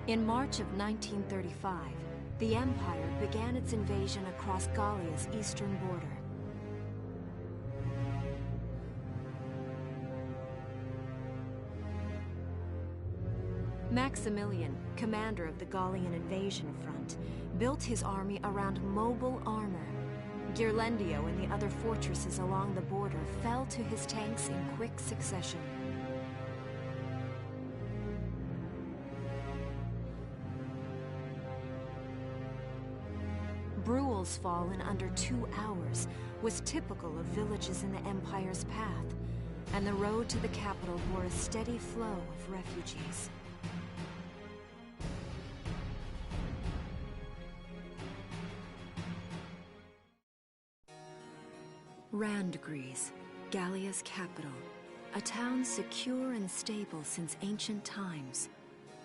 In March of 1935, the Empire began its invasion across Gallia's eastern border. Maximilian, commander of the Gallian invasion front, built his army around mobile armor. Ghirlandaio and the other fortresses along the border fell to his tanks in quick succession. Bruhl's fall in under 2 hours was typical of villages in the Empire's path, and the road to the capital bore a steady flow of refugees. Randgries, Gallia's capital, a town secure and stable since ancient times.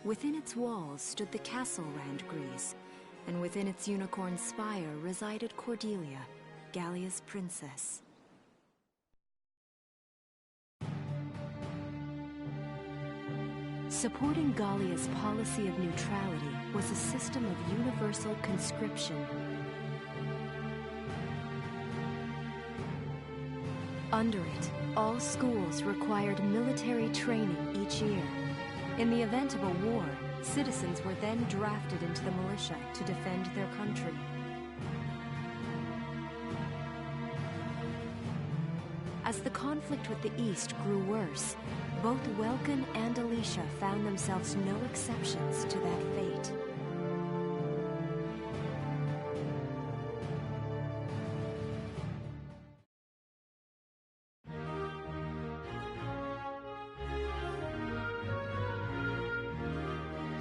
Within its walls stood the castle Randgries, and within its unicorn spire resided Cordelia, Gallia's princess. Supporting Gallia's policy of neutrality was a system of universal conscription. Under it, all schools required military training each year. In the event of a war, citizens were then drafted into the militia to defend their country. As the conflict with the East grew worse, both Welkin and Alicia found themselves no exceptions to that fate.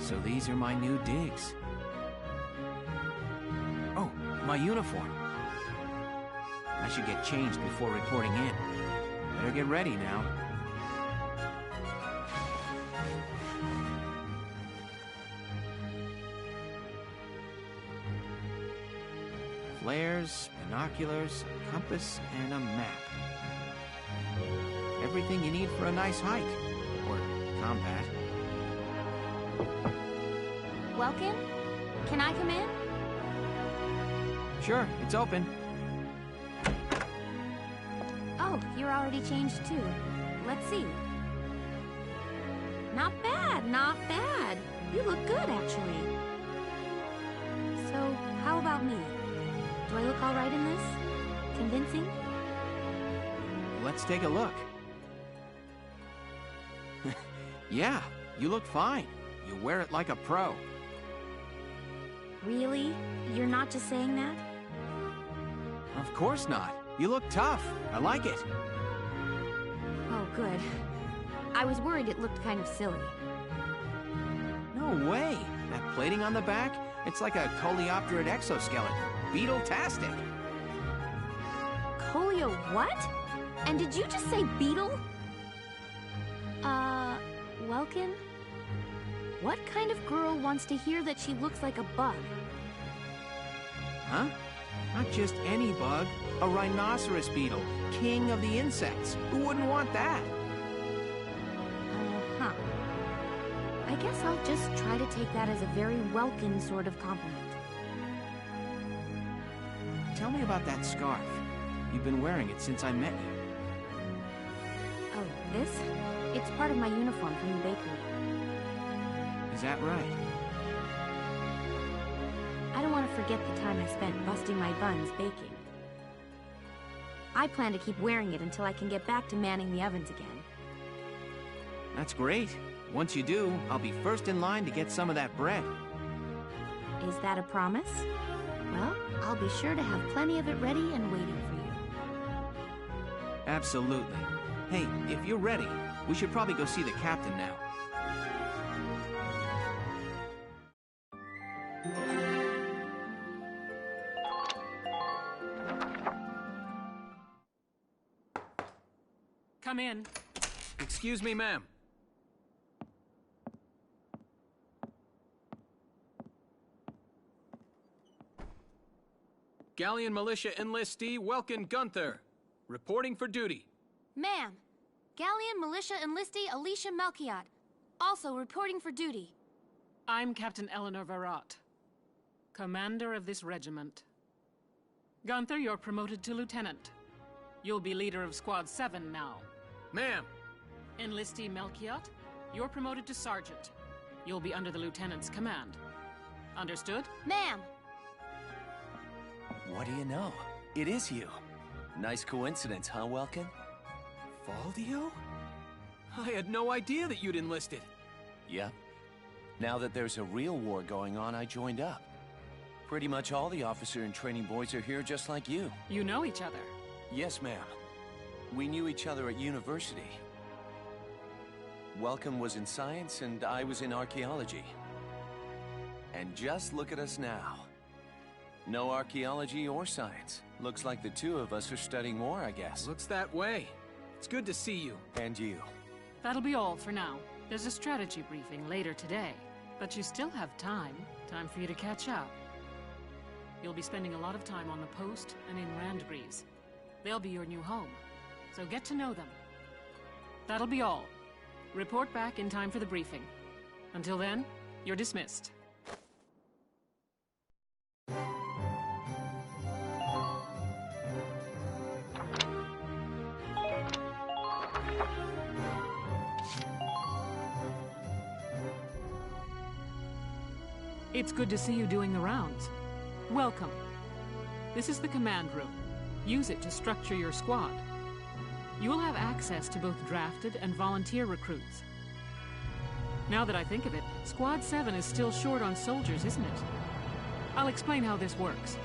So these are my new digs. Oh, my uniform. I should get changed before reporting in. Better get ready now. Flares, binoculars, a compass, and a map. Everything you need for a nice hike. Or combat. Welkin? Can I come in? Sure, it's open. Oh, you're already changed too. Let's see. Not bad, not bad. You look good, actually. So, how about me? Do I look all right in this? Convincing? Let's take a look. Yeah, you look fine. You wear it like a pro. Really? You're not just saying that? Of course not. You look tough. I like it. Oh, good. I was worried it looked kind of silly. No way. That plating on the back, it's like a coleopterid exoskeleton. Beetle-tastic. Coleo what? And did you just say beetle? Welkin? What kind of girl wants to hear that she looks like a bug? Huh? Not just any bug. A rhinoceros beetle. King of the insects. Who wouldn't want that? Uh-huh. I guess I'll just try to take that as a very Welkin sort of compliment. Tell me about that scarf. You've been wearing it since I met you. Oh, this? It's part of my uniform from the bakery. Is that right? I don't want to forget the time I spent busting my buns baking. I plan to keep wearing it until I can get back to manning the ovens again. That's great. Once you do, I'll be first in line to get some of that bread. Is that a promise? Well, I'll be sure to have plenty of it ready and waiting for you. Absolutely. Hey, if you're ready, we should probably go see the captain now. Come in. Excuse me, ma'am. Gallian Militia enlistee Welkin Gunther, reporting for duty. Ma'am, Gallian Militia enlistee Alicia Melchiot, also reporting for duty. I'm Captain Eleanor Varrot, commander of this regiment. Gunther, you're promoted to lieutenant. You'll be leader of Squad 7 now. Ma'am! Enlistee Melchiot, you're promoted to sergeant. You'll be under the lieutenant's command. Understood? Ma'am! What do you know? It is you. Nice coincidence, huh, Welkin? Valdio? I had no idea that you'd enlisted. Yep. Now that there's a real war going on, I joined up. Pretty much all the officer and training boys are here just like you. You know each other. Yes, ma'am. We knew each other at university. Welcome was in science and I was in archaeology. And just look at us now. No archaeology or science. Looks like the two of us are studying war, I guess. Looks that way. It's good to see you. And you. That'll be all for now. There's a strategy briefing later today, but you still have time. Time for you to catch up. You'll be spending a lot of time on the post and in Randgrees. They'll be your new home, so get to know them. That'll be all. Report back in time for the briefing. Until then, you're dismissed. It's good to see you doing the rounds. Welcome. This is the command room. Use it to structure your squad. You will have access to both drafted and volunteer recruits. Now that I think of it, Squad 7 is still short on soldiers, isn't it? I'll explain how this works.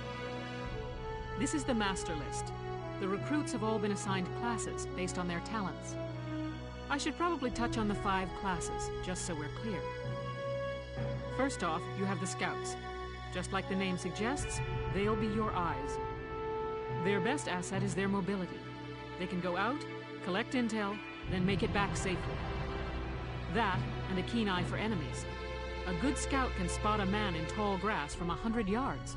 This is the master list. The recruits have all been assigned classes based on their talents. I should probably touch on the 5 classes, just so we're clear. First off, you have the scouts. Just like the name suggests, they'll be your eyes. Their best asset is their mobility. They can go out, collect intel, then make it back safely. That, and a keen eye for enemies. A good scout can spot a man in tall grass from 100 yards.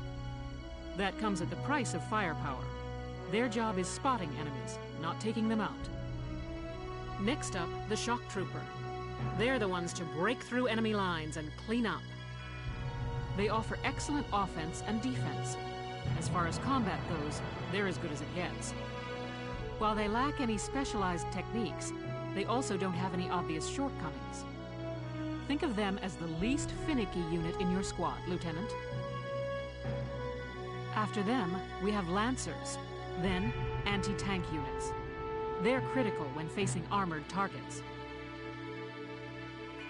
That comes at the price of firepower. Their job is spotting enemies, not taking them out. Next up, the shock trooper. They're the ones to break through enemy lines and clean up. They offer excellent offense and defense. As far as combat goes, they're as good as it gets. While they lack any specialized techniques, they also don't have any obvious shortcomings. Think of them as the least finicky unit in your squad, Lieutenant. After them, we have Lancers, then anti-tank units. They're critical when facing armored targets.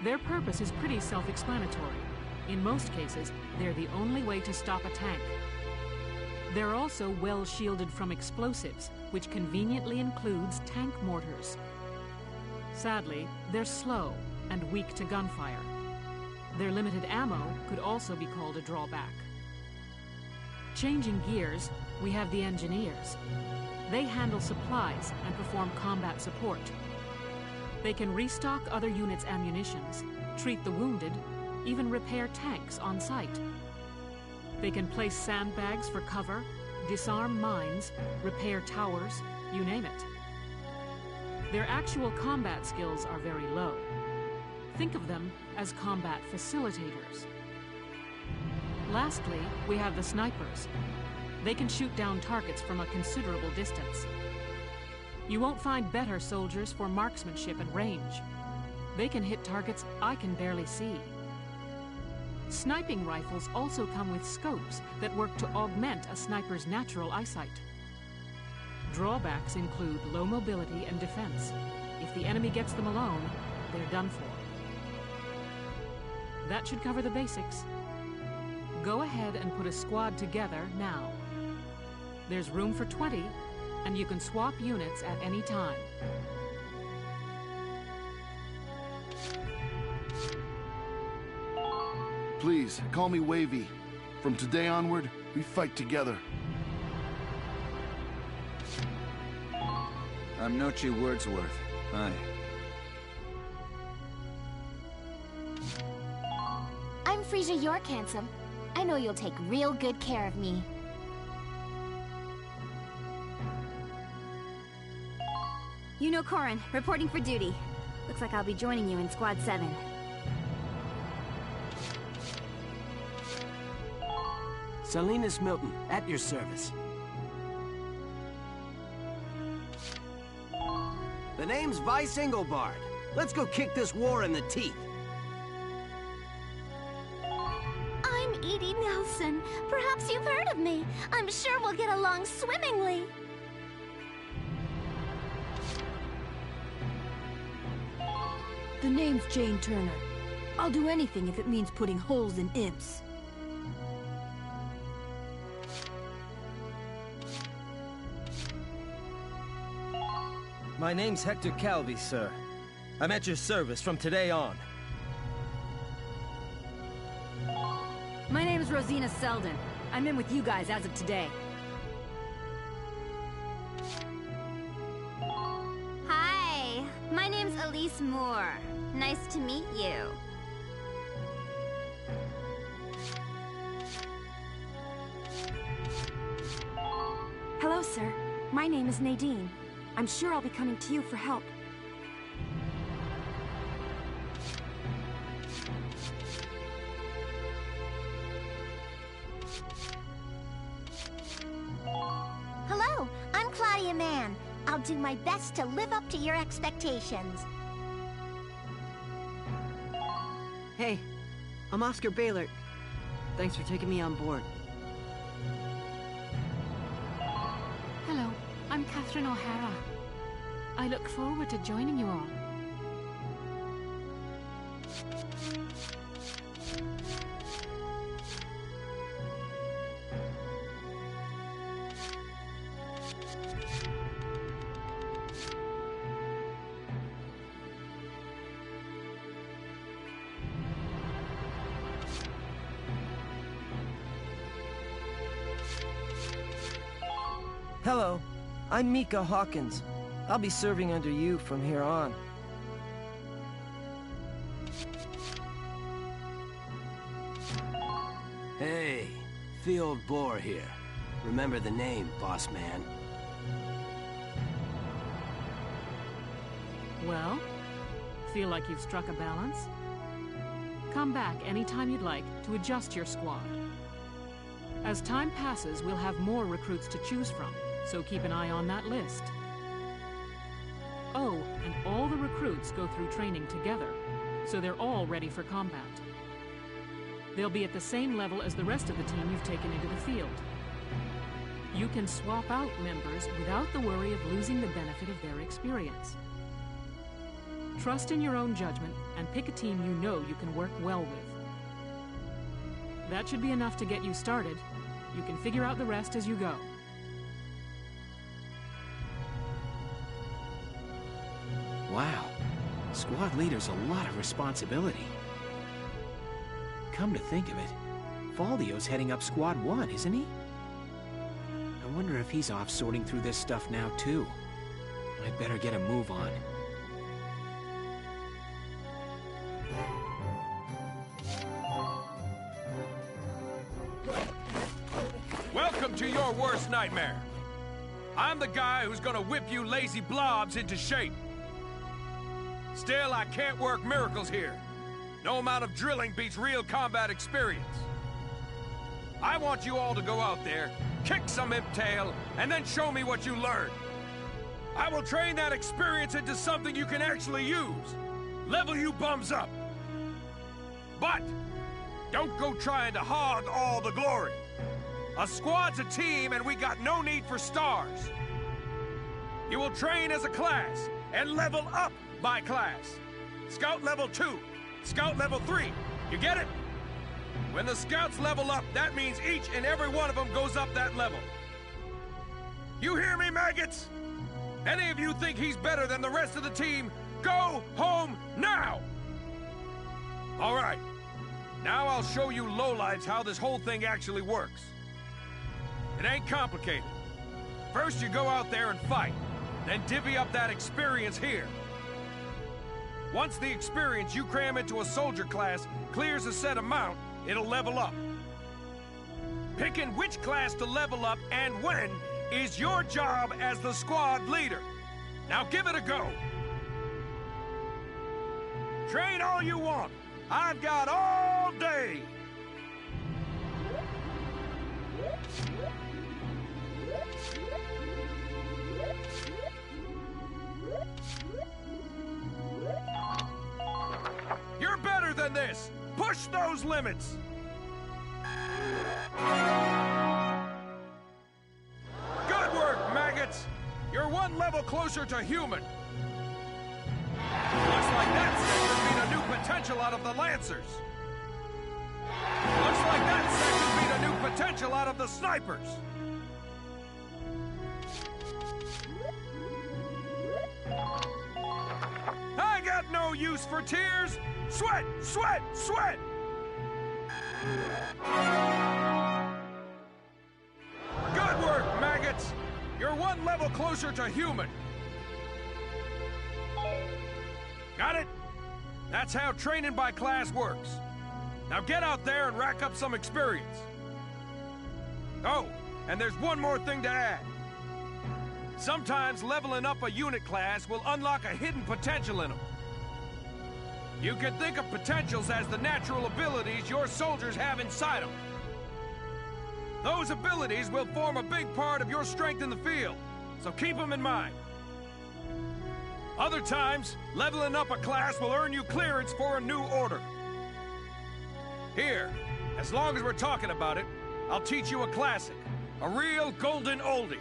Their purpose is pretty self-explanatory. In most cases, they're the only way to stop a tank. They're also well shielded from explosives, which conveniently includes tank mortars. Sadly, they're slow and weak to gunfire. Their limited ammo could also be called a drawback. Changing gears, we have the engineers. They handle supplies and perform combat support. They can restock other units' ammunitions, treat the wounded, even repair tanks on site. They can place sandbags for cover, disarm mines, repair towers, you name it. Their actual combat skills are very low. Think of them as combat facilitators. Lastly, we have the snipers. They can shoot down targets from a considerable distance. You won't find better soldiers for marksmanship and range. They can hit targets I can barely see. Sniping rifles also come with scopes that work to augment a sniper's natural eyesight. Drawbacks include low mobility and defense. If the enemy gets them alone, they're done for. That should cover the basics. Go ahead and put a squad together now. There's room for 20, and you can swap units at any time. Please, call me Wavy. From today onward, we fight together. I'm Nochi Wordsworth. Hi. I'm Frisia York Handsome. I know you'll take real good care of me. You know Corin, reporting for duty. Looks like I'll be joining you in Squad 7. Salinas Milton, at your service. The name's Vice Engelbard. Let's go kick this war in the teeth. I'm Edie Nelson. Perhaps you've heard of me. I'm sure we'll get along swimmingly. The name's Jane Turner. I'll do anything if it means putting holes in imps. My name's Hector Calvi, sir. I'm at your service from today on. My name's Rosina Selden. I'm in with you guys as of today. Hi, my name's Elise Moore. Nice to meet you. Hello, sir. My name is Nadine. I'm sure I'll be coming to you for help. Hello, I'm Claudia Mann. I'll do my best to live up to your expectations. Hey, I'm Oscar Baylor. Thanks for taking me on board. Hello, I'm Catherine O'Hara. I look forward to joining you all. Hello, I'm Mika Hawkins. I'll be serving under you from here on. Hey, Field Boar here. Remember the name, boss man. Well, feel like you've struck a balance? Come back anytime you'd like to adjust your squad. As time passes, we'll have more recruits to choose from, so keep an eye on that list. Oh, and all the recruits go through training together, so they're all ready for combat. They'll be at the same level as the rest of the team you've taken into the field. You can swap out members without the worry of losing the benefit of their experience. Trust in your own judgment and pick a team you know you can work well with. That should be enough to get you started. You can figure out the rest as you go. Wow. Squad leader's a lot of responsibility. Come to think of it, Faldio's heading up Squad 1, isn't he? I wonder if he's off sorting through this stuff now, too. I'd better get a move on. Welcome to your worst nightmare. I'm the guy who's gonna whip you lazy blobs into shape. Still, I can't work miracles here. No amount of drilling beats real combat experience. I want you all to go out there, kick some imp tail, and then show me what you learned. I will train that experience into something you can actually use. Level you bums up. But don't go trying to hog all the glory. A squad's a team, and we got no need for stars. You will train as a class and level up by class. Scout level 2, Scout level 3. You get it? When the scouts level up, that means each and every one of them goes up that level. You hear me, maggots? Any of you think he's better than the rest of the team, go home now! All right. Now I'll show you lowlights how this whole thing actually works. It ain't complicated. First you go out there and fight, then divvy up that experience here. Once the experience you cram into a soldier class clears a set amount, it'll level up. Picking which class to level up and when is your job as the squad leader. Now give it a go. Train all you want. I've got all day. You're better than this! Push those limits! Good work, maggots! You're one level closer to human. Looks like that sector beat a new potential out of the Lancers. Looks like that sector beat a new potential out of the snipers. I got no use for tears. Sweat, sweat, sweat! Good work, maggots! You're one level closer to human. Got it? That's how training by class works. Now get out there and rack up some experience. Oh, and there's one more thing to add. Sometimes leveling up a unit class will unlock a hidden potential in them. You can think of potentials as the natural abilities your soldiers have inside them. Those abilities will form a big part of your strength in the field, so keep them in mind. Other times, leveling up a class will earn you clearance for a new order. Here, as long as we're talking about it, I'll teach you a classic, a real golden oldie.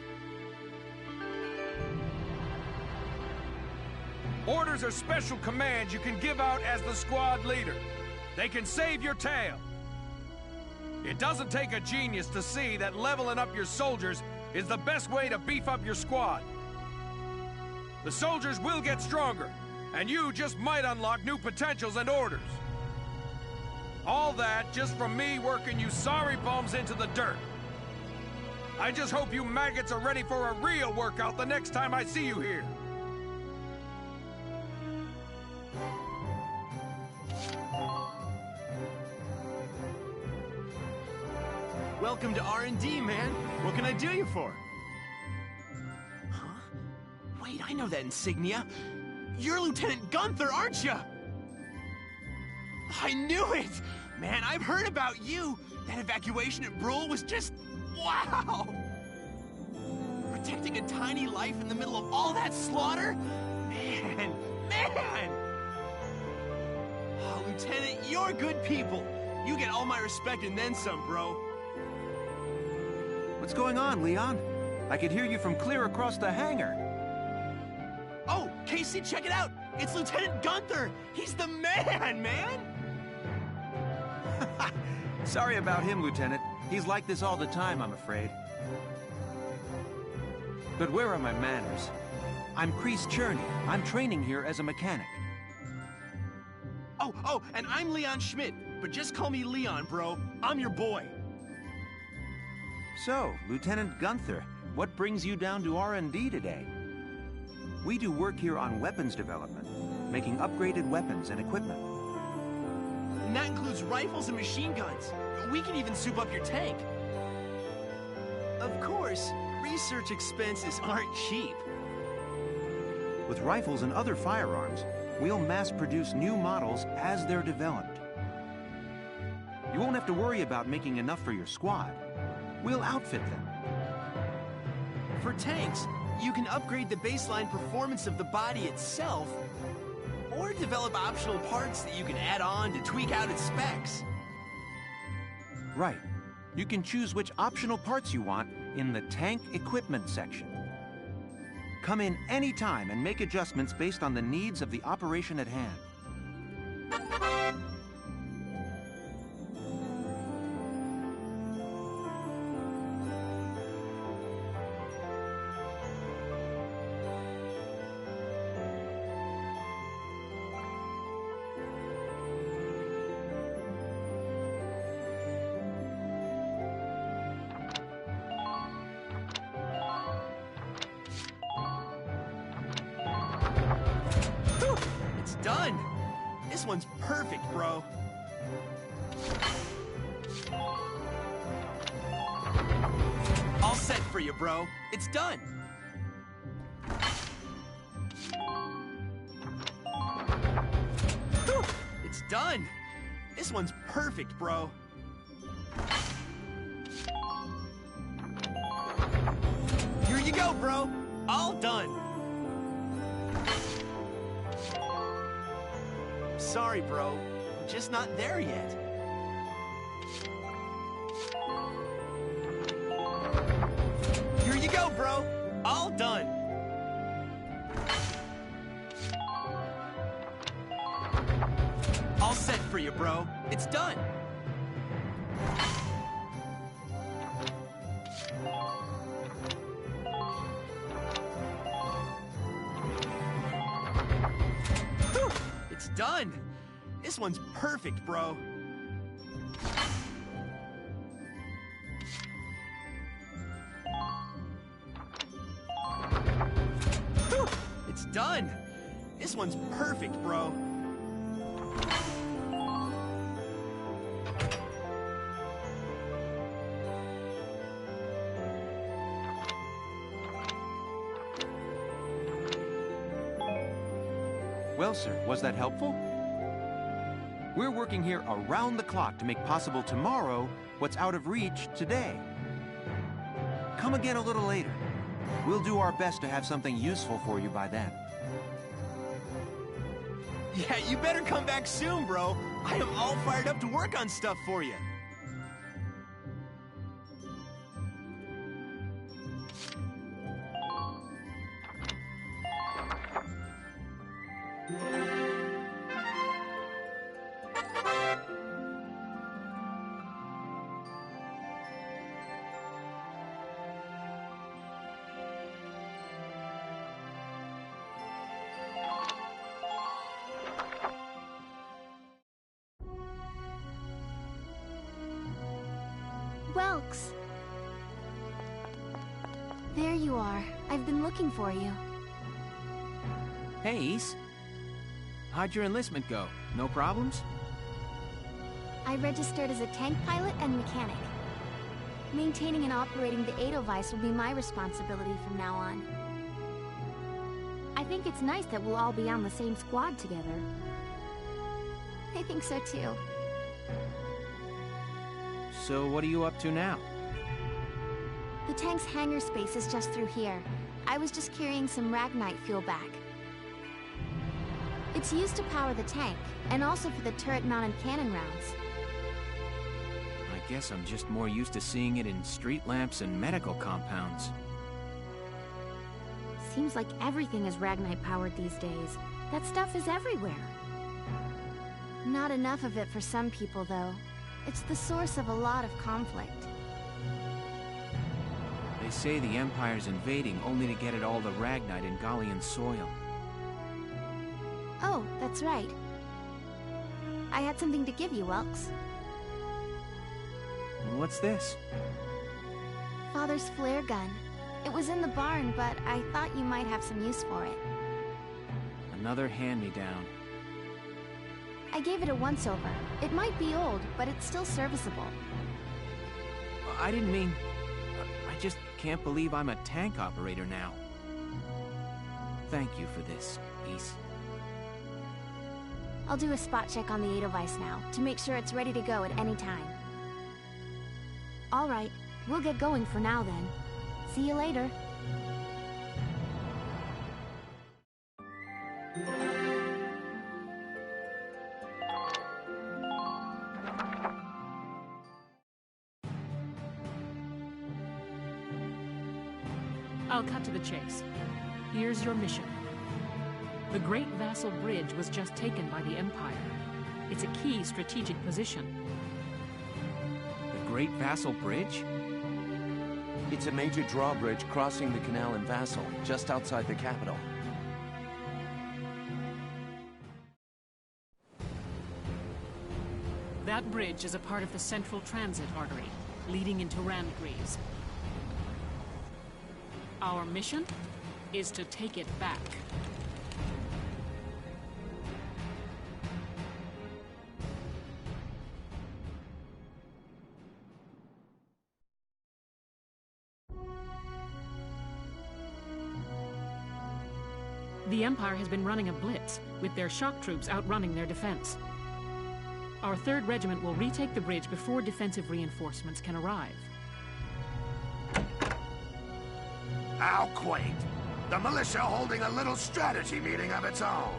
Orders are special commands you can give out as the squad leader. They can save your tail. It doesn't take a genius to see that leveling up your soldiers is the best way to beef up your squad. The soldiers will get stronger, and you just might unlock new potentials and orders. All that just from me working you sorry bums into the dirt. I just hope you maggots are ready for a real workout the next time I see you here. Welcome to R&D, man. What can I do you for? Huh? Wait, I know that insignia. You're Lieutenant Gunther, aren't you? I knew it! Man, I've heard about you. That evacuation at Brule was just... wow! Protecting a tiny life in the middle of all that slaughter? Man! Oh, Lieutenant, you're good people. You get all my respect and then some, bro. What's going on, Leon? I could hear you from clear across the hangar. Oh, Casey, check it out! It's Lieutenant Gunther! He's the man! Sorry about him, Lieutenant. He's like this all the time, I'm afraid. But where are my manners? I'm Kreese Cherney. I'm training here as a mechanic. Oh, and I'm Leon Schmidt, but just call me Leon, bro. I'm your boy. So, Lieutenant Gunther, what brings you down to R&D today? We do work here on weapons development, making upgraded weapons and equipment. And that includes rifles and machine guns. We can even soup up your tank. Of course, research expenses aren't cheap. With rifles and other firearms, we'll mass-produce new models as they're developed. You won't have to worry about making enough for your squad. We'll outfit them. For tanks, you can upgrade the baseline performance of the body itself, or develop optional parts that you can add on to tweak out its specs. Right. You can choose which optional parts you want in the tank equipment section. Come in any time and make adjustments based on the needs of the operation at hand. Done! This one's perfect, bro. All set for you, bro. It's done. Whew. It's done. This one's perfect, bro. go, bro. All done. Sorry, bro. I'm just not there yet. Here you go, bro. All done. All set for you, bro. It's done. Whew, it's done. This one's perfect, bro. Whew, it's done. This one's perfect, bro. Well, sir, was that helpful? We're working here around the clock to make possible tomorrow what's out of reach today. Come again a little later. We'll do our best to have something useful for you by then. Yeah, you better come back soon, bro. I am all fired up to work on stuff for you. Welks. There you are. I've been looking for you. Hey, Ace. How'd your enlistment go? No problems? I registered as a tank pilot and mechanic. Maintaining and operating the Edelweiss will be my responsibility from now on. I think it's nice that we'll all be on the same squad together. I think so too. So what are you up to now? The tank's hangar space is just through here. I was just carrying some Ragnite fuel back. It's used to power the tank, and also for the turret-mounted cannon rounds. I guess I'm just more used to seeing it in street lamps and medical compounds. Seems like everything is Ragnite-powered these days. That stuff is everywhere. Not enough of it for some people, though. It's the source of a lot of conflict. They say the Empire's invading only to get at all the Ragnite in Gallian soil. Oh, that's right. I had something to give you, Welks. What's this? Father's flare gun. It was in the barn, but I thought you might have some use for it. Another hand-me-down. I gave it a once-over. It might be old, but it's still serviceable. I didn't mean... I just can't believe I'm a tank operator now. Thank you for this, Ace. I'll do a spot check on the Edelweiss now, to make sure it's ready to go at any time. All right, we'll get going for now then. See you later. I'll cut to the chase. Here's your mission. The Great Vassal Bridge was just taken by the Empire. It's a key strategic position. The Great Vassal Bridge? It's a major drawbridge crossing the canal in Vassal, just outside the capital. That bridge is a part of the central transit artery, leading into Randgries. Our mission is to take it back. The Empire has been running a blitz, with their shock troops outrunning their defense. Our 3rd Regiment will retake the bridge before defensive reinforcements can arrive. How quaint. The militia holding a little strategy meeting of its own.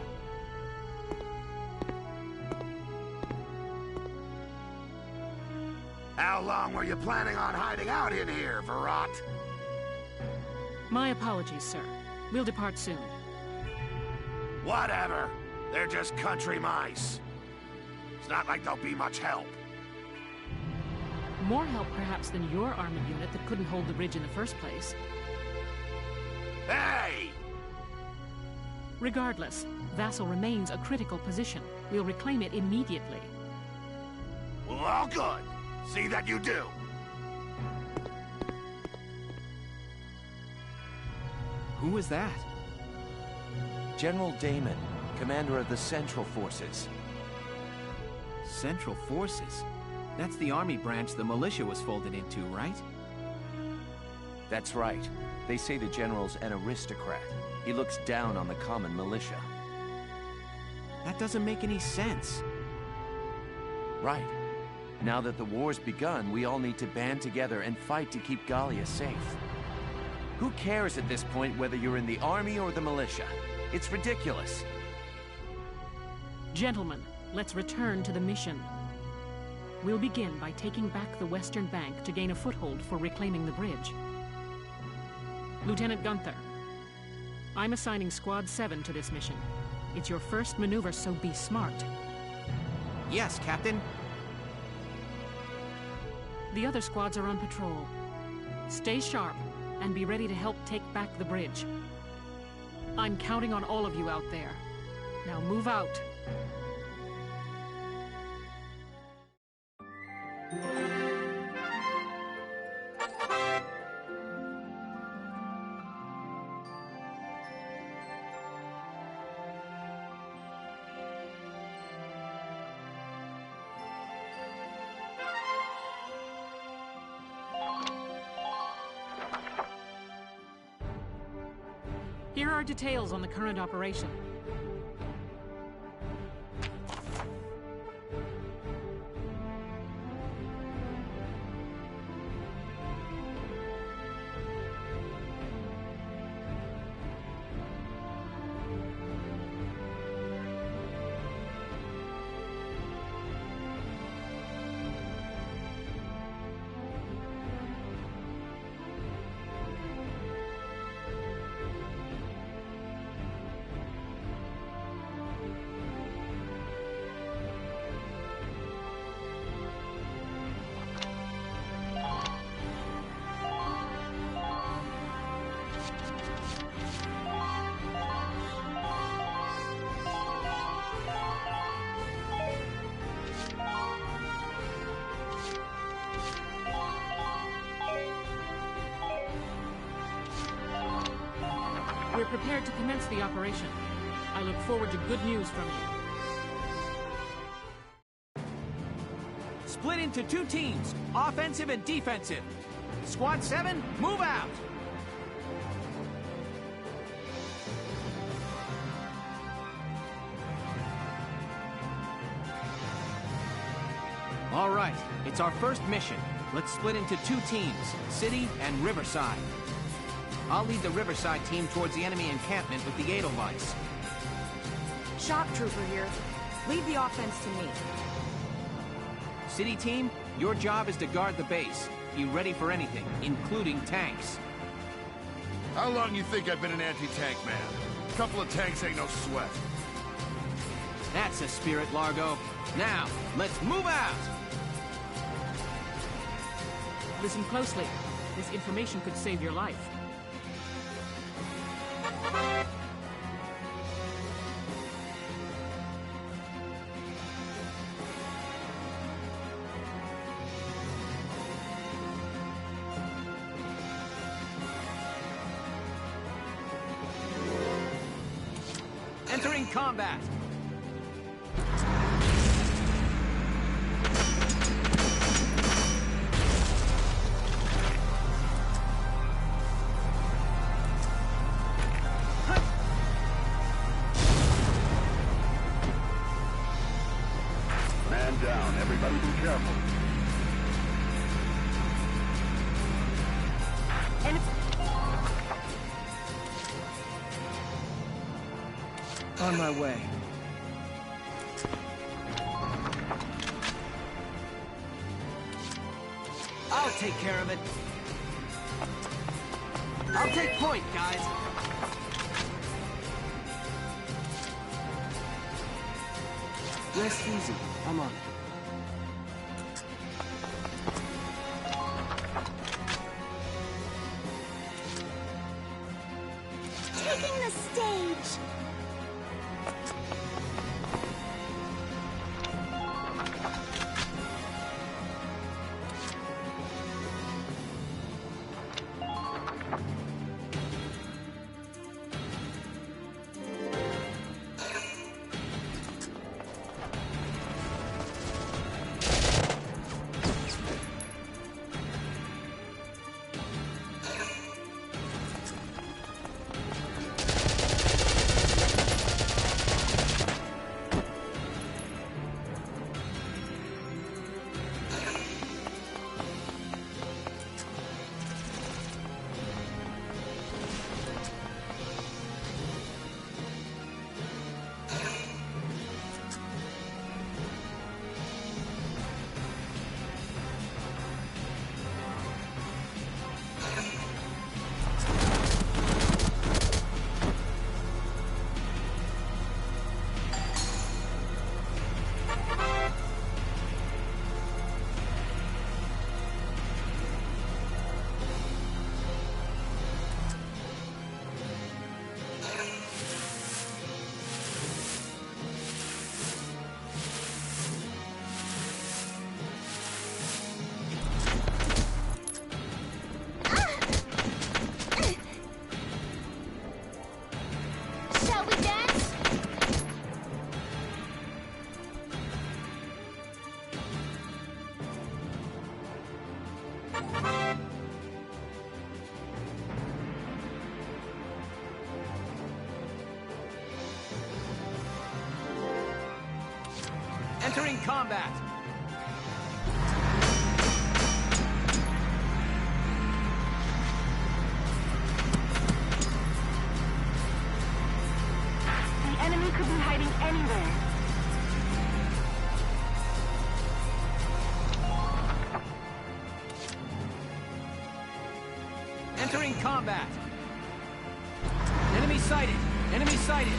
How long were you planning on hiding out in here, Verrot? My apologies, sir. We'll depart soon. Whatever. They're just country mice. It's not like they'll be much help. More help, perhaps, than your army unit that couldn't hold the bridge in the first place. Hey! Regardless, Vassal remains a critical position. We'll reclaim it immediately. Well, all good. See that you do. Who was that? General Damon, commander of the Central Forces. Central Forces? That's the army branch the militia was folded into, right? That's right. They say the general's an aristocrat. He looks down on the common militia. That doesn't make any sense. Right. Now that the war's begun, we all need to band together and fight to keep Gallia safe. Who cares at this point whether you're in the army or the militia? It's ridiculous. Gentlemen, let's return to the mission. We'll begin by taking back the western bank to gain a foothold for reclaiming the bridge. Lieutenant Gunther, I'm assigning Squad 7 to this mission. It's your first maneuver, so be smart. Yes, Captain. The other squads are on patrol. Stay sharp and be ready to help take back the bridge. I'm counting on all of you out there. Now move out. Here are details on the current operation. We're prepared to commence the operation. I look forward to good news from you. Split into 2 teams, offensive and defensive. Squad 7, move out! All right, it's our first mission. Let's split into 2 teams, City and Riverside. I'll lead the Riverside team towards the enemy encampment with the Edelweiss. Shock Trooper here. Lead the offense to me. City team, your job is to guard the base. Be ready for anything, including tanks. How long you think I've been an anti-tank man? A couple of tanks ain't no sweat. That's the spirit, Largo. Now, let's move out! Listen closely. This information could save your life. Entering combat! Man down, everybody be careful. On my way. I'll take care of it. I'll take point, guys. Rest easy. I'm on it. Taking the stage! Entering combat. The enemy could be hiding anywhere. Entering combat. Enemy sighted. Enemy sighted.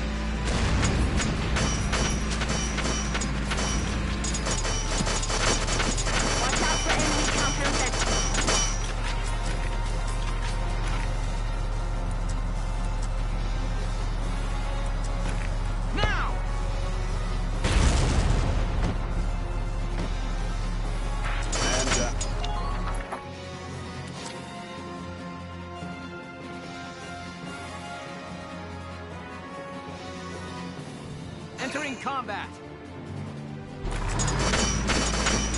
Entering combat.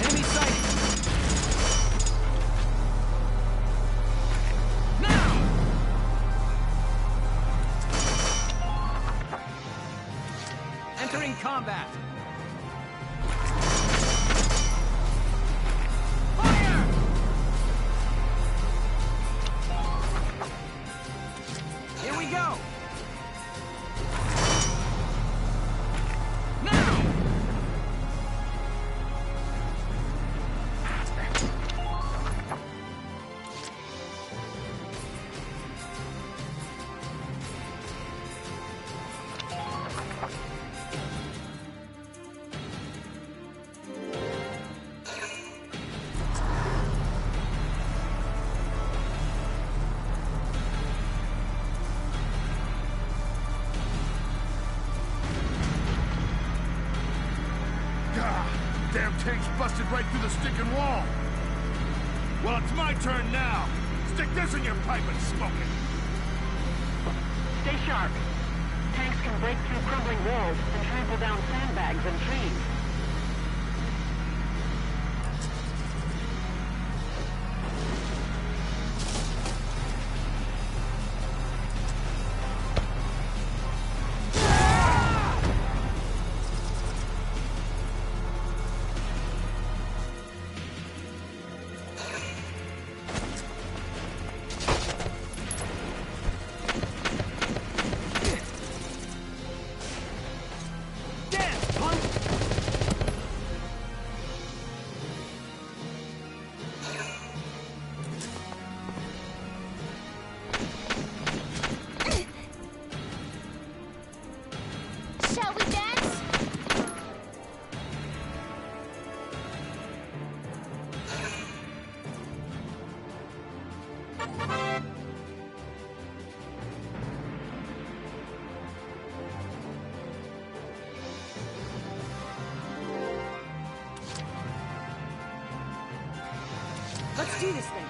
Enemy sighted. Now! Entering combat. Fire! Here we go. Damn tank's busted right through the stinking wall. Well, it's my turn now. Stick this in your pipe and smoke it. Stay sharp. Tanks can break through crumbling walls and trample down sandbags and trees. Let's do this thing.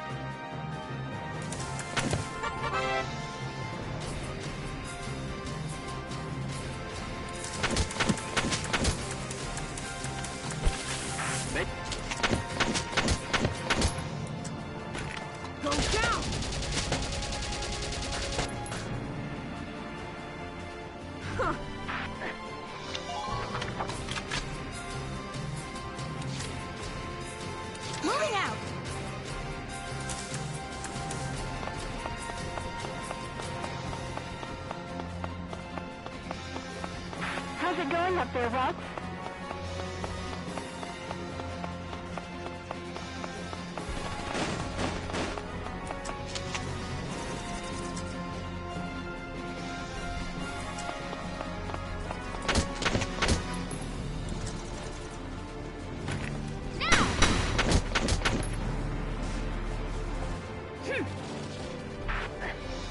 How's it going up there, Rob?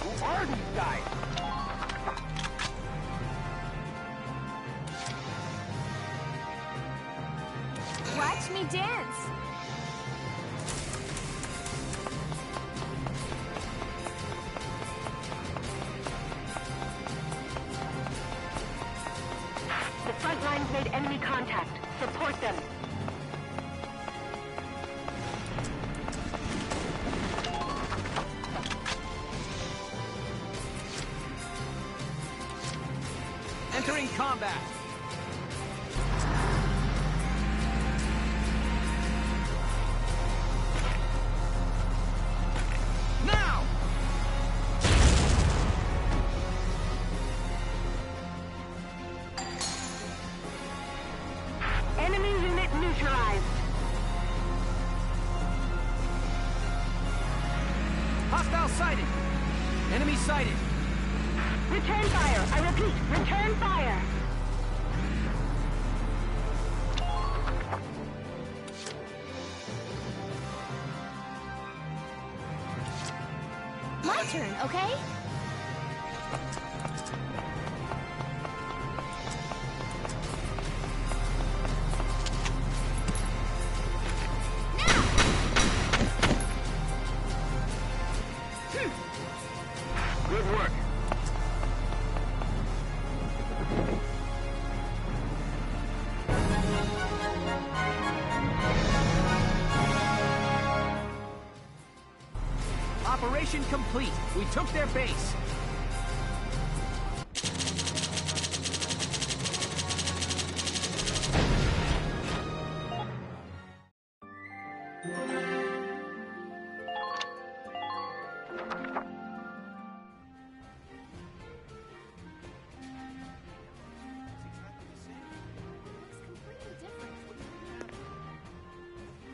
Who are these guys? Watch me dance! The front lines made enemy contact. Support them. Entering combat. Now! Enemy unit neutralized. Hostile sighted. Enemy sighted. Return fire. I repeat, return fire. My turn, okay? Good work. Operation complete. We took their base.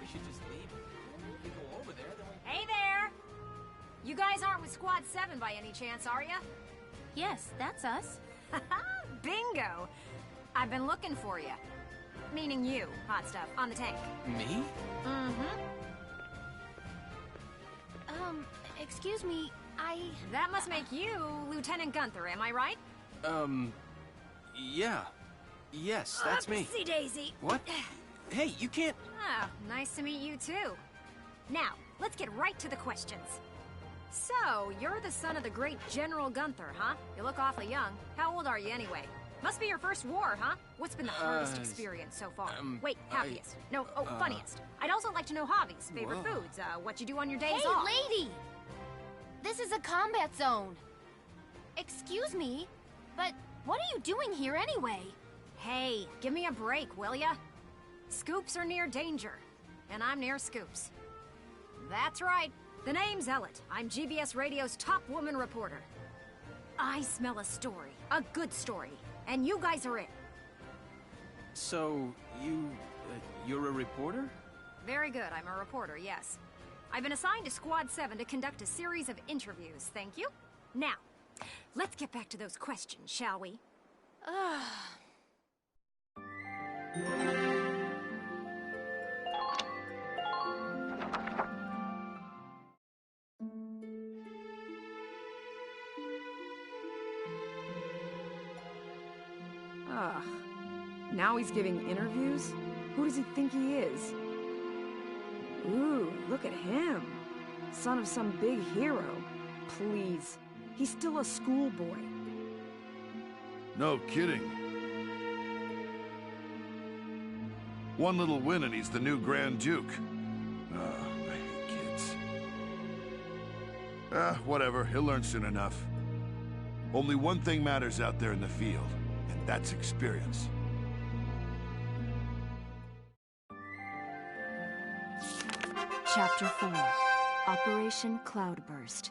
We should just leave. If we go over there, then we... Hey there! You guys aren't with Squad 7 by any chance, are ya? Yes, that's us. Bingo! I've been looking for you. Meaning you, hot stuff, on the tank. Me? Mm-hmm. Excuse me, That must make you Lieutenant Gunther, am I right? Yeah. Yes, that's me. Oopsie daisy. What? Hey, you can't... Ah, nice to meet you too. Now, let's get right to the questions. So, you're the son of the great General Gunther, huh? You look awfully young. How old are you anyway? Must be your first war, huh? What's been the hardest experience so far? Wait, happiest. Funniest. I'd also like to know hobbies, favorite foods, what you do on your days Hey, off. lady! This is a combat zone. Excuse me, but what are you doing here anyway? Hey, give me a break, will ya? Scoops are near danger, and I'm near Scoops. That's right. The name's Ellet. I'm GBS Radio's top woman reporter. I smell a story, a good story, and you guys are it. So, you're a reporter? Very good, I'm a reporter, yes. I've been assigned to Squad 7 to conduct a series of interviews, thank you. Now, let's get back to those questions, shall we? Now he's giving interviews? Who does he think he is? Ooh, look at him. Son of some big hero. Please. He's still a schoolboy. No kidding. One little win and he's the new Grand Duke. I hate kids. Whatever. He'll learn soon enough. Only one thing matters out there in the field, and that's experience. Chapter 4. Operation Cloudburst.